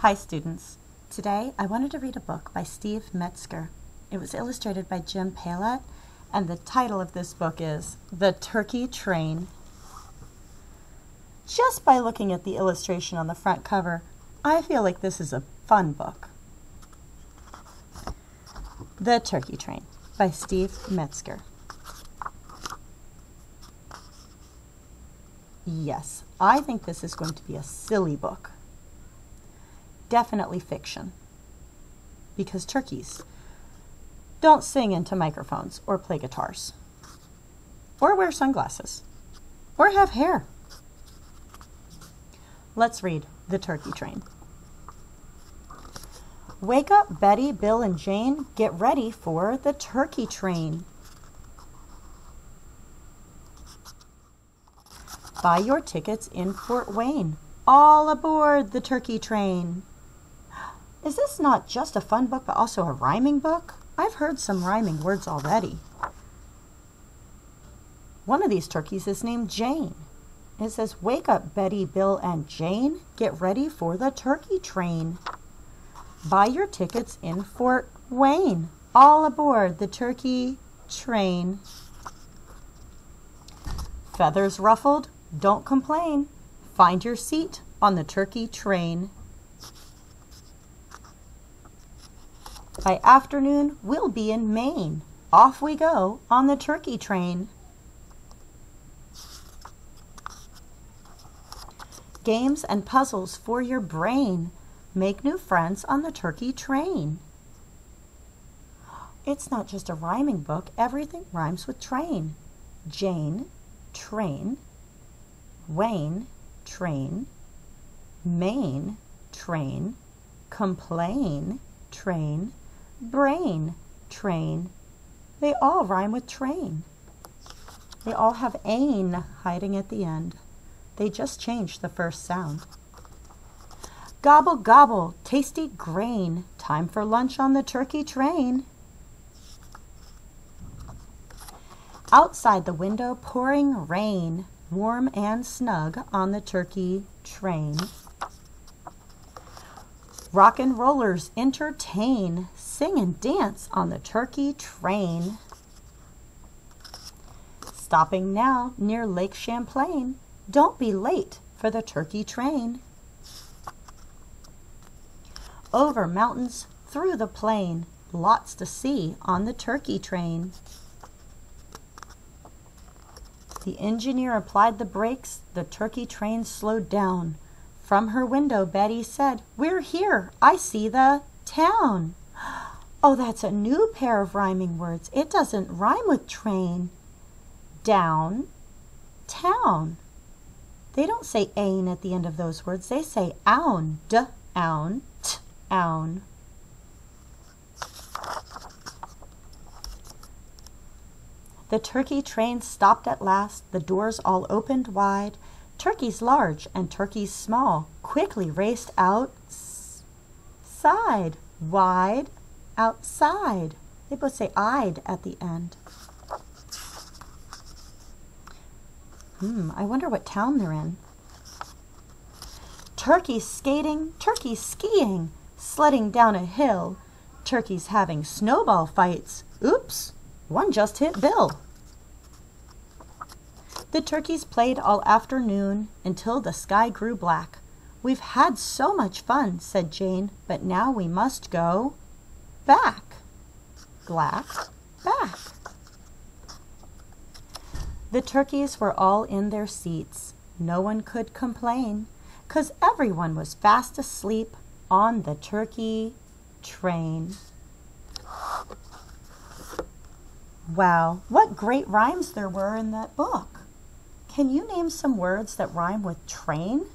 Hi students. Today I wanted to read a book by Steve Metzger. It was illustrated by Paillot, and the title of this book is The Turkey Train. Just by looking at the illustration on the front cover, I feel like this is a fun book. The Turkey Train by Steve Metzger. Yes, I think this is going to be a silly book. Definitely fiction, because turkeys don't sing into microphones or play guitars or wear sunglasses or have hair. Let's read The Turkey Train. Wake up, Betty, Bill, and Jane. Get ready for the turkey train. Buy your tickets in Fort Wayne. All aboard the turkey train. Is this not just a fun book, but also a rhyming book? I've heard some rhyming words already. One of these turkeys is named Jane. It says, wake up, Betty, Bill, and Jane. Get ready for the turkey train. Buy your tickets in Fort Wayne. All aboard the turkey train. Feathers ruffled, don't complain. Find your seat on the turkey train. By afternoon, we'll be in Maine. Off we go on the turkey train. Games and puzzles for your brain. Make new friends on the turkey train. It's not just a rhyming book. Everything rhymes with train. Jane, train. Wayne, train. Maine, train. Complain, train. Brain, train. They all rhyme with train. They all have ain hiding at the end. They just changed the first sound. Gobble, gobble, tasty grain. Time for lunch on the turkey train. Outside the window, pouring rain. Warm and snug on the turkey train. Rock and rollers entertain. Sing and dance on the turkey train. Stopping now near Lake Champlain. Don't be late for the turkey train. Over mountains, through the plain. Lots to see on the turkey train. The engineer applied the brakes. The turkey train slowed down. From her window, Betty said, we're here. I see the town. Oh, that's a new pair of rhyming words. It doesn't rhyme with train. Down, town. They don't say ain at the end of those words. They say own, own, own. The turkey train stopped at last. The doors all opened wide. Turkeys large and turkeys small quickly raced outside, wide, outside. They both say "i'd" at the end. I wonder what town they're in. Turkeys skating, turkeys skiing, sledding down a hill. Turkeys having snowball fights. Oops, one just hit Bill. The turkeys played all afternoon until the sky grew black. We've had so much fun, said Jane, but now we must go back. Back. The turkeys were all in their seats. No one could complain, 'cause everyone was fast asleep on the turkey train. Wow, what great rhymes there were in that book. Can you name some words that rhyme with train?